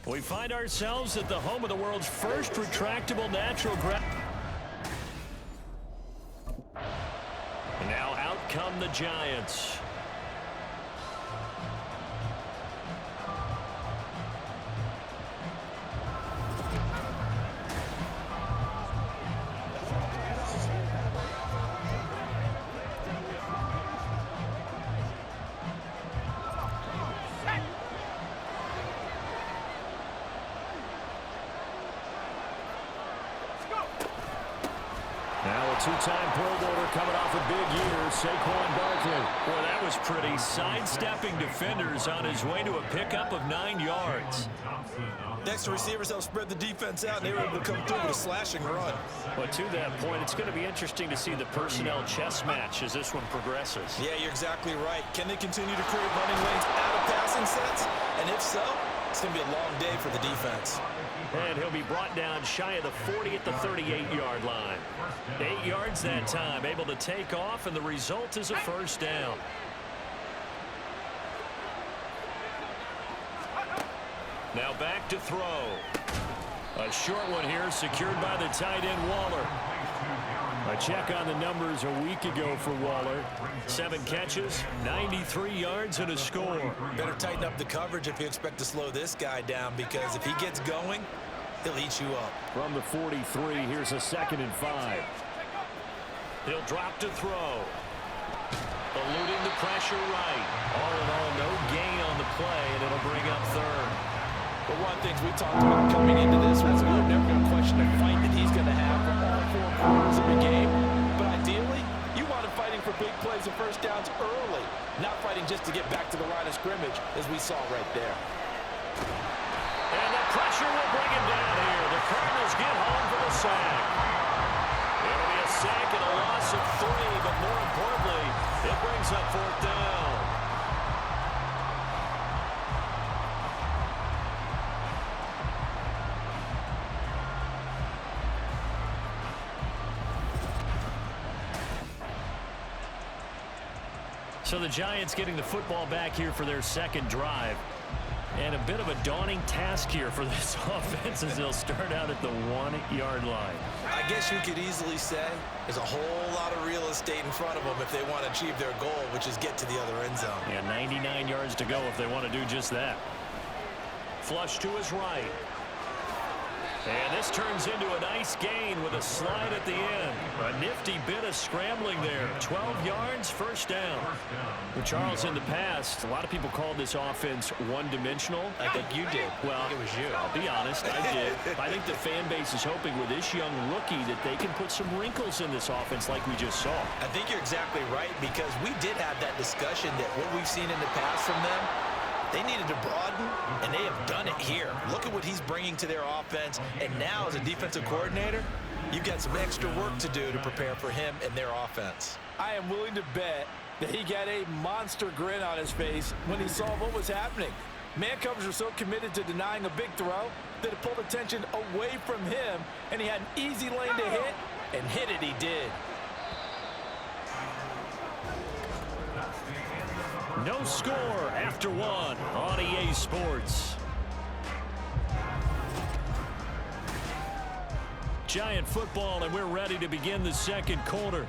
We find ourselves at the home of the world's first retractable natural gravity. Now out come the Giants. Two-time Pro Bowler coming off a big year, Saquon Barkley. Boy, that was pretty. Sidestepping defenders on his way to a pickup of 9 yards. Next, receivers help spread the defense out, and they were able to come through with a slashing run. But to that point, it's going to be interesting to see the personnel chess match as this one progresses. Yeah, you're exactly right. Can they continue to create running lanes out of passing sets? And if so, it's going to be a long day for the defense. And he'll be brought down shy of the 40 at the 38-yard line. 8 yards that time, able to take off, and the result is a first down. Now back to throw. A short one here, secured by the tight end Waller. A check on the numbers a week ago for Waller. 7 catches, 93 yards, and a score. Better tighten up the coverage if you expect to slow this guy down, because if he gets going, he'll eat you up. From the 43, here's a 2nd and 5. He'll drop to throw. Eluding the pressure right. All in all, no gain on the play, and it'll bring up 3rd. But one of the things we talked about coming into this was we're never going to question the fight that he's going to have for all 4 quarters of the game. But ideally, you want him fighting for big plays and first downs early, not fighting just to get back to the line of scrimmage, as we saw right there. And the pressure will bring him down here. The Cardinals get home for the sack. It'll be a sack and a loss of 3, but more importantly, it brings up 4th down. So the Giants getting the football back here for their 2nd drive. And a bit of a daunting task here for this offense as they'll start out at the 1-yard line. I guess you could easily say there's a whole lot of real estate in front of them if they want to achieve their goal, which is get to the other end zone. Yeah, 99 yards to go if they want to do just that. Flush to his right. And this turns into a nice gain with a slide at the end. A nifty bit of scrambling there. 12 yards, first down. With Charles in the past, a lot of people called this offense one-dimensional. I think you did. Well, I think it was you. I'll be honest, I did. I think the fan base is hoping with this young rookie that they can put some wrinkles in this offense like we just saw. I think you're exactly right, because we did have that discussion that what we've seen in the past from them, they needed to broaden, and they have done it here. Look at what he's bringing to their offense, and now as a defensive coordinator, you've got some extra work to do to prepare for him and their offense. I am willing to bet that he got a monster grin on his face when he saw what was happening. Man covers were so committed to denying a big throw that it pulled attention away from him, and he had an easy lane to hit, and hit it he did. No score after 1 on EA Sports. Giant football, and we're ready to begin the 2nd quarter.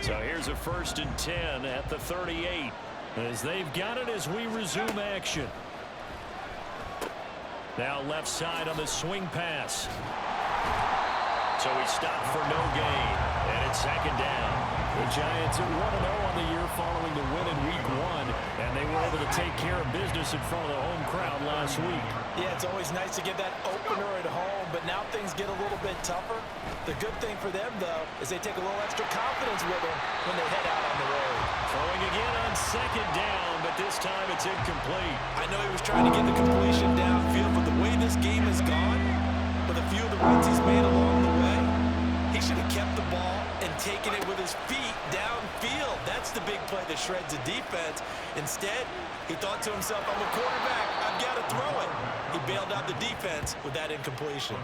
So here's a 1st and 10 at the 38 as they've got it as we resume action. Now left side on the swing pass. So he stopped for no gain, and it's 2nd down. The Giants are 1-0 on the year following the win in Week 1, and they were able to take care of business in front of the home crowd last week. Yeah, it's always nice to get that opener at home, but now things get a little bit tougher. The good thing for them, though, is they take a little extra confidence with them when they head out on the road. Throwing again on 2nd down, but this time it's incomplete. I know he was trying to get the completion downfield, but the way this game has gone, with a few of the runs he's made along the way, he should have kept the ball and taken it with his feet downfield. That's the big play that shreds the defense. Instead, he thought to himself, I'm a quarterback, I've got to throw it. He bailed out the defense with that incompletion.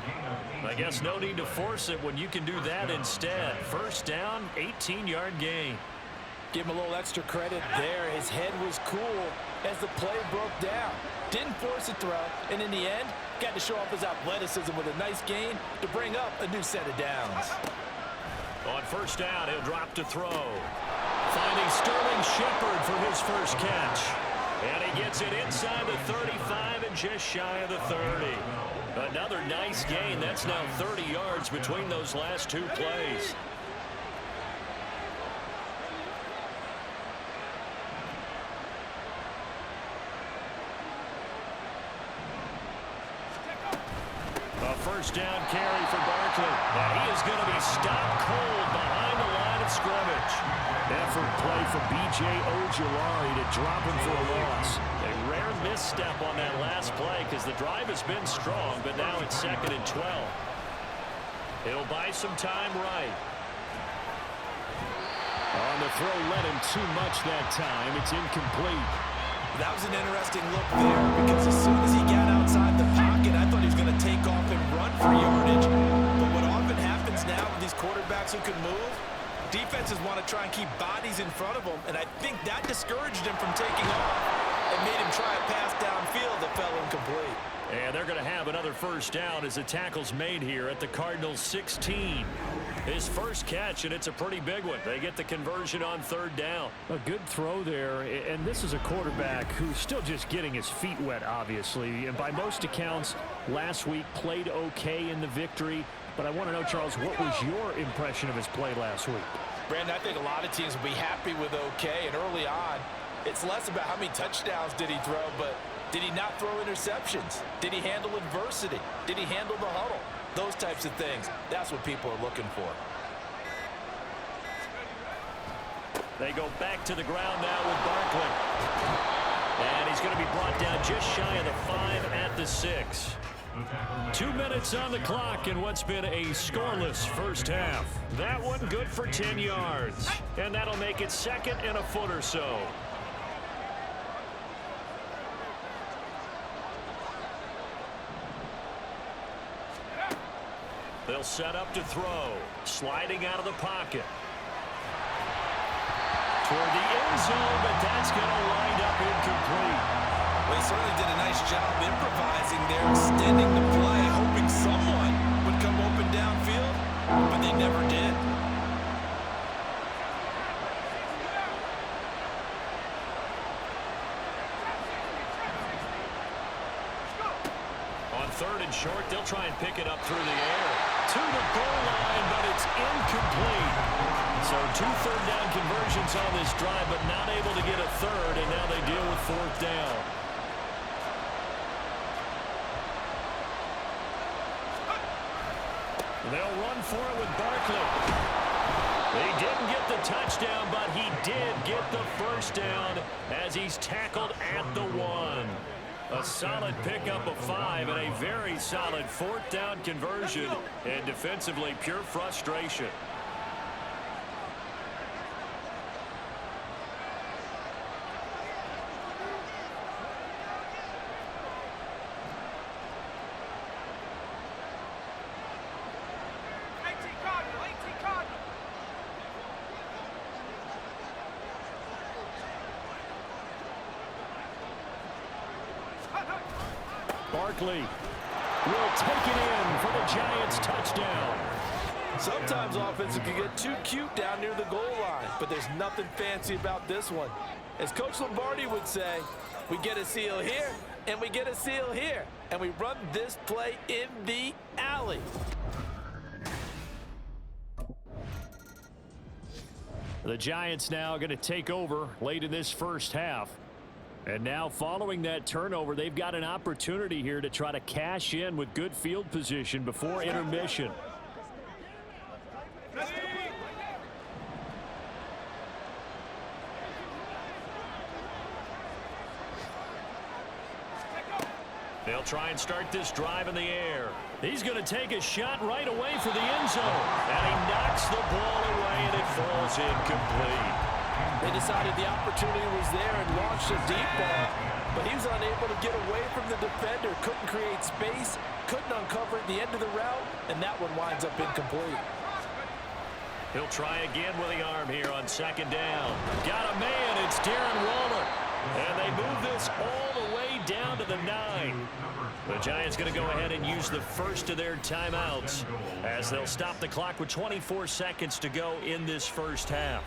I guess no need to force it when you can do that instead. First down, 18-yard gain. Give him a little extra credit there. His head was cool as the play broke down. Didn't force a throw, and in the end, got to show off his athleticism with a nice gain to bring up a new set of downs. On first down, he'll drop to throw. Finding Sterling Shepard for his first catch. And he gets it inside the 35 and just shy of the 30. Another nice gain. That's now 30 yards between those last two plays. A first down carry for Barkley. And he is going to be stopped cold behind the line of scrimmage. Effort play from B.J. Ojulari to drop him for a loss. A rare misstep on that last play because the drive has been strong, but now it's 2nd and 12. He'll buy some time right. On the throw, let him too much that time. It's incomplete. That was an interesting look there because as soon as he got outside the pocket, I thought he was going to take off and run for yardage. But what often happens now with these quarterbacks who can move, defenses want to try and keep bodies in front of them, and I think that discouraged him from taking off and made him try a pass downfield that fell incomplete. And they're going to have another first down as the tackle's made here at the Cardinals' 16. His first catch, and it's a pretty big one. They get the conversion on third down. A good throw there, and this is a quarterback who's still just getting his feet wet, obviously. And by most accounts, last week played okay in the victory. But I want to know, Charles, what was your impression of his play last week? Brandon, I think a lot of teams will be happy with okay, and early on, it's less about how many touchdowns did he throw, but did he not throw interceptions? Did he handle adversity? Did he handle the huddle? Those types of things. That's what people are looking for. They go back to the ground now with Barkley. And he's going to be brought down just shy of the 5 at the 6. 2 minutes on the clock in what's been a scoreless first half. That one good for 10 yards. And that'll make it 2nd and a foot or so. They'll set up to throw. Sliding out of the pocket. Toward the end zone, but that's going to wind up incomplete. Well, he certainly did a nice job improvising there, extending the play, hoping someone would come open downfield, but they never did. On 3rd and short, they'll try and pick it up through the air. To the goal line, but it's incomplete. So 2 third down conversions on this drive, but not able to get a third, and now they deal with 4th down. They'll run for it with Barkley. They didn't get the touchdown, but he did get the first down as he's tackled at the 1. A solid pickup of 5 and a very solid 4th down conversion, and defensively pure frustration. Barkley will take it in for the Giants touchdown. Sometimes offenses can get too cute down near the goal line, but there's nothing fancy about this one. As Coach Lombardi would say, we get a seal here, and we get a seal here, and we run this play in the alley. The Giants now going to take over late in this first half. And now following that turnover, they've got an opportunity here to try to cash in with good field position before intermission. They'll try and start this drive in the air. He's going to take a shot right away for the end zone. And he knocks the ball away, and it falls incomplete. They decided the opportunity was there and launched a deep ball, but he was unable to get away from the defender, couldn't create space, couldn't uncover at the end of the route, and that one winds up incomplete. He'll try again with the arm here on 2nd down. Got a man, it's Darren Waller. And they move this all the way down to the 9. The Giants going to go ahead and use the first of their timeouts as they'll stop the clock with 24 seconds to go in this first half.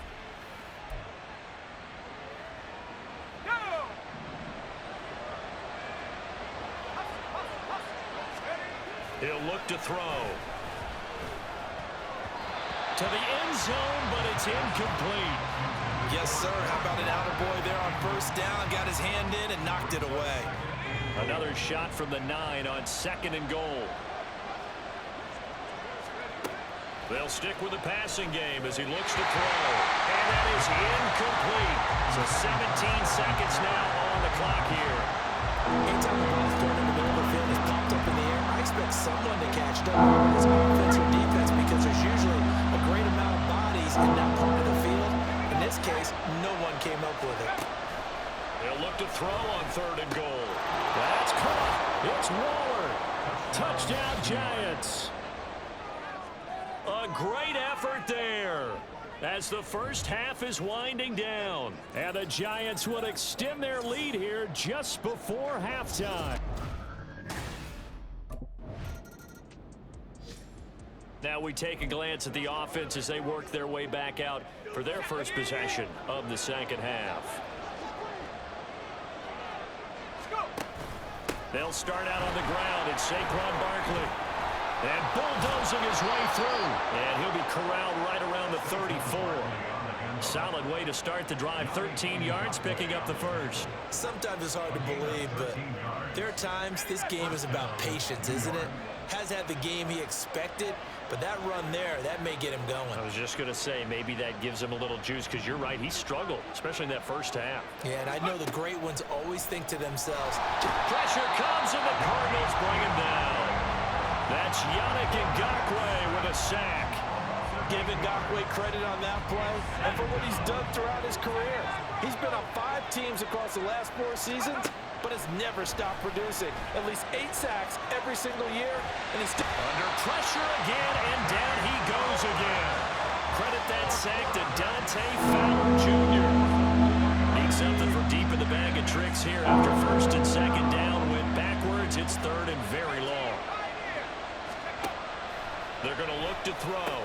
He'll look to throw. To the end zone, but it's incomplete. Yes, sir. How about an attaboy there on first down? Got his hand in and knocked it away. Another shot from the 9 on 2nd and goal. They'll stick with the passing game as he looks to throw. And that is incomplete. So 17 seconds now on the clock here. Anytime the ball's thrown in the middle of the field, it's popped up in the air, I expect someone to catch it up, whether it's offense or defense, because there's usually a great amount of bodies in that part of the field. In this case, no one came up with it. They'll look to throw on 3rd and goal. That's caught. It's Waller. Touchdown, Giants. A great effort there as the first half is winding down. And the Giants will extend their lead here just before halftime. Now we take a glance at the offense as they work their way back out for their first possession of the second half. They'll start out on the ground. It's Saquon Barkley. And bulldozing his way through. And he'll be corralled right around the 34. Solid way to start the drive. 13 yards, picking up the first. Sometimes it's hard to believe, but there are times this game is about patience, isn't it? Has had the game he expected, but that run there, that may get him going. I was just going to say, maybe that gives him a little juice, because you're right, he struggled, especially in that first half. Yeah, and I know the great ones always think to themselves, pressure comes, and the Cardinals bring him down. That's Yannick Ngakoue with a sack. Give Ngakoue credit on that play and for what he's done throughout his career. He's been on 5 teams across the last 4 seasons, but has never stopped producing. At least 8 sacks every single year, and he's still under pressure again, and down he goes again. Credit that sack to Dante Fowler Jr. Needs something from deep in the bag of tricks here after 1st and 2nd down. Went backwards. It's 3rd and very long. They're going to look to throw.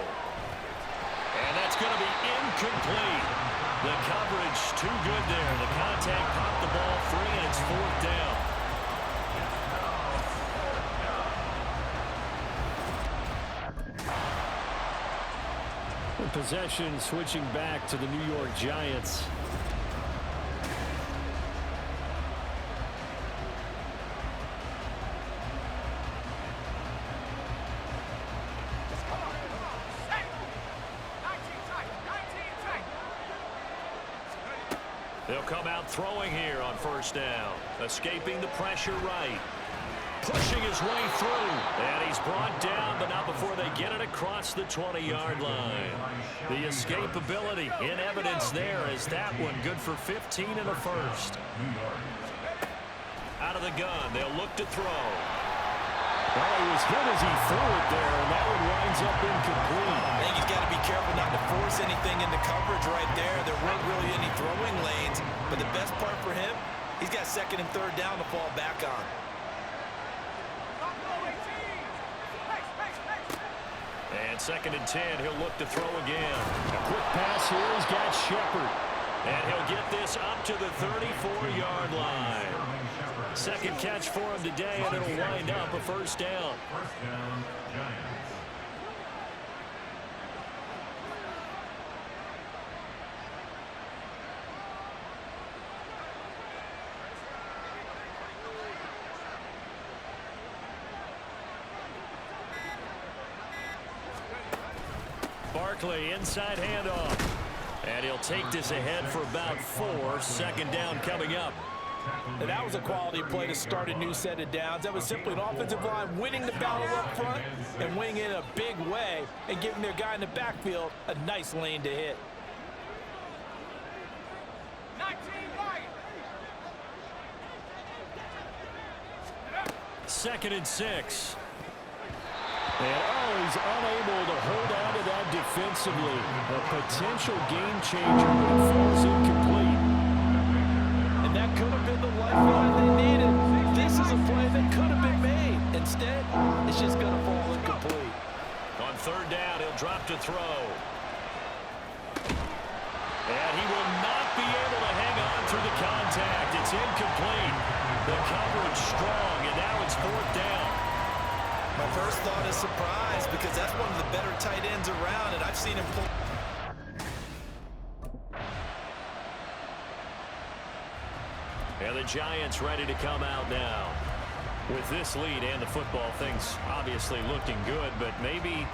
And that's going to be incomplete. The coverage too good there. The contact popped the ball free, and it's 4th down. The possession switching back to the New York Giants. They'll come out throwing here on 1st down. Escaping the pressure right. Pushing his way through. And he's brought down, but not before they get it across the 20-yard line. The escapability in evidence there as that one good for 15 and a first. Out of the gun, they'll look to throw. Well, he was hit as he threw it there, and that one winds up incomplete. I think he's got to be careful not to force anything into coverage right there. There weren't really any throwing lanes, but the best part for him, he's got 2nd and 3rd down to fall back on. And 2nd and 10, he'll look to throw again. A quick pass here, he's got Shepard. And he'll get this up to the 34-yard line. 2nd catch for him today, and it'll wind up a 1st down. Barkley, inside handoff. And he'll take this ahead for about 4. 2nd down coming up. And that was a quality play to start a new set of downs. That was simply an offensive line winning the battle up front and winning it in a big way and giving their guy in the backfield a nice lane to hit. 2nd and 6. And he's unable to hold on to that defensively. A potential game changer, but it falls incomplete. And that could have been the lifeline they needed. to throw. And he will not be able to hang on through the contact. It's incomplete. The coverage strong, and now it's 4th down. My first thought is surprise, because that's one of the better tight ends around, and I've seen him pull. And the Giants ready to come out now. With this lead and the football, things obviously looking good, but maybe,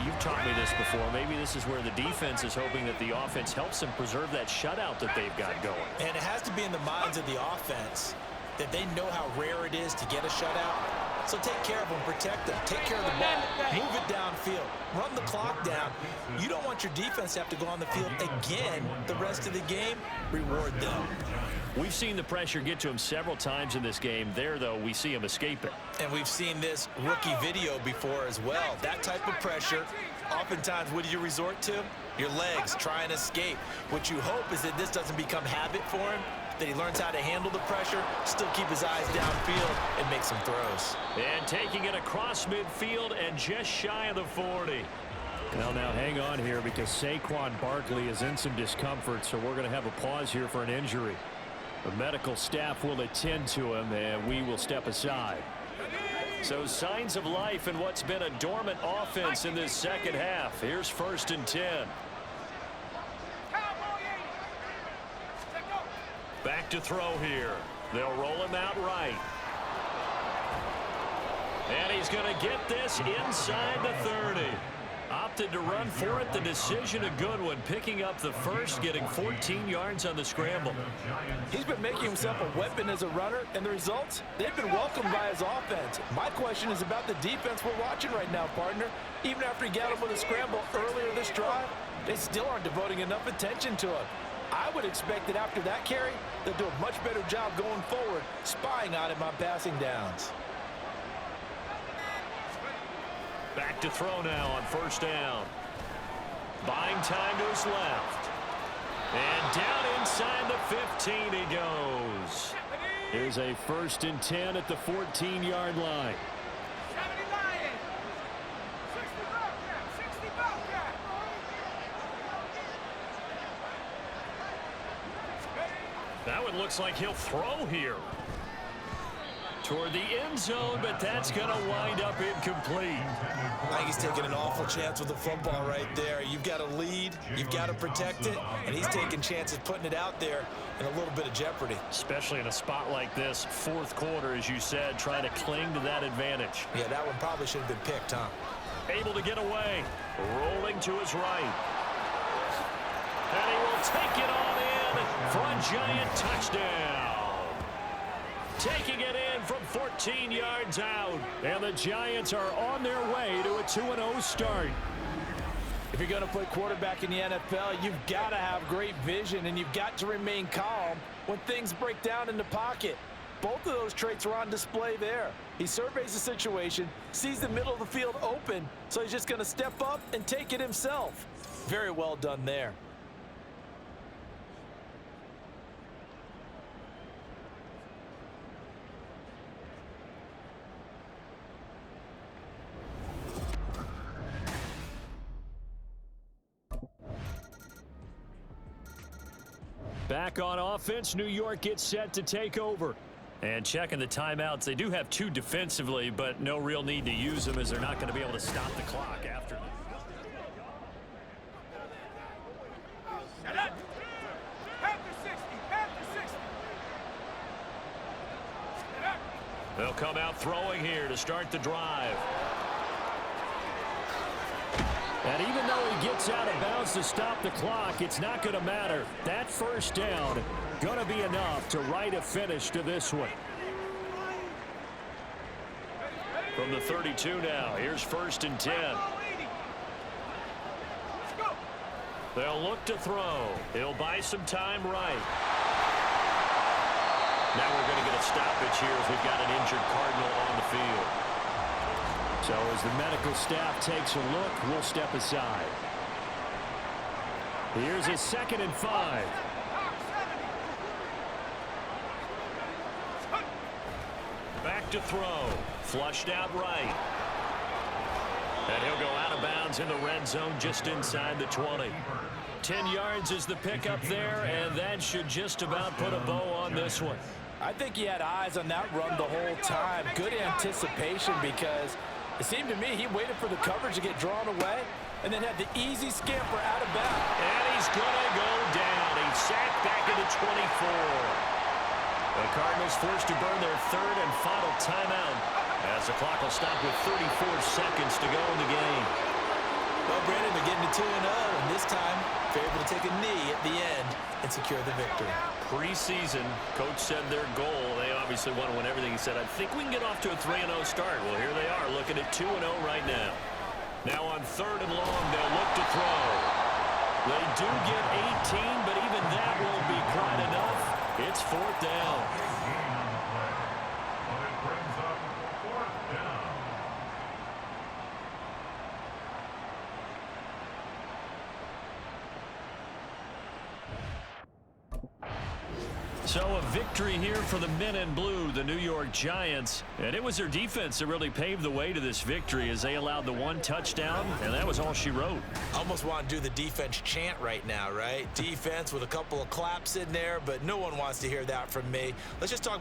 you've taught me this before, maybe this is where the defense is hoping that the offense helps them preserve that shutout that they've got going. And it has to be in the minds of the offense that they know how rare it is to get a shutout. So take care of them, protect them, take care of the ball, move it downfield, run the clock down. You don't want your defense to have to go on the field again the rest of the game. Reward them. We've seen the pressure get to him several times in this game. There, though, we see him escape it. And we've seen this rookie video before as well. That type of pressure, oftentimes, what do you resort to? Your legs, try and escape. What you hope is that this doesn't become habit for him, that he learns how to handle the pressure, still keep his eyes downfield, and make some throws. And taking it across midfield and just shy of the 40. Well, now hang on here because Saquon Barkley is in some discomfort, so we're going to have a pause here for an injury. The medical staff will attend to him, and we will step aside. So signs of life in what's been a dormant offense in this second half. Here's 1st and 10. Back to throw here. They'll roll him out right. And he's going to get this inside the 30. Opted to run for it. The decision a good one. Picking up the first, getting 14 yards on the scramble. He's been making himself a weapon as a runner, and the results, they've been welcomed by his offense. My question is about the defense we're watching right now, partner. Even after he got him with a scramble earlier this drive, they still aren't devoting enough attention to him. I would expect that after that carry, they'll do a much better job going forward, spying on him on passing downs. Back to throw now on 1st down. Buying time to his left. And down inside the 15 he goes. Here's a 1st and 10 at the 14-yard line. That one looks like he'll throw here. Toward the end zone, but that's going to wind up incomplete. I think he's taking an awful chance with the football right there. You've got to lead, you've got to protect it, and he's taking chances putting it out there in a little bit of jeopardy. Especially in a spot like this, 4th quarter, as you said, trying to cling to that advantage. Yeah, that one probably should have been picked, huh? Able to get away, rolling to his right. And he will take it on in for a Giant touchdown. Taking it in from 14 yards out. And the Giants are on their way to a 2-0 start. If you're going to play quarterback in the NFL, you've got to have great vision, and you've got to remain calm when things break down in the pocket. Both of those traits are on display there. He surveys the situation, sees the middle of the field open, so he's just going to step up and take it himself. Very well done there. Back on offense, New York gets set to take over. And checking the timeouts, they do have 2 defensively, but no real need to use them as they're not going to be able to stop the clock after. They'll come out throwing here to start the drive. And even though he gets out of bounds to stop the clock, it's not going to matter. That 1st down going to be enough to write a finish to this one. From the 32 now, here's 1st and 10. They'll look to throw. He'll buy some time right. Now we're going to get a stoppage here as we've got an injured Cardinal on the field. So as the medical staff takes a look, we'll step aside. Here's a 2nd and 5. Back to throw. Flushed out right. And he'll go out of bounds in the red zone just inside the 20. 10 yards is the pickup there, and that should just about put a bow on this one. I think he had eyes on that run the whole time. Good anticipation, because it seemed to me he waited for the coverage to get drawn away and then had the easy scamper out of bounds. And he's going to go down. He's sacked back into 24. The Cardinals forced to burn their third and final timeout as the clock will stop with 34 seconds to go in the game. Well, Brandon, they're getting to 2-0, and this time they're able to take a knee at the end and secure the victory. Preseason, coach said their goal, they obviously want to win everything. He said, I think we can get off to a 3-0 start. Well, here they are looking at 2-0 right now. Now on 3rd and long, they'll look to throw. They do get 18, but even that won't be quite enough. It's 4th down. So a victory here for the men in blue, the New York Giants. And it was their defense that really paved the way to this victory as they allowed the 1 touchdown, and that was all she wrote. Almost want to do the defense chant right now, right? Defense with a couple of claps in there, but no one wants to hear that from me. Let's just talk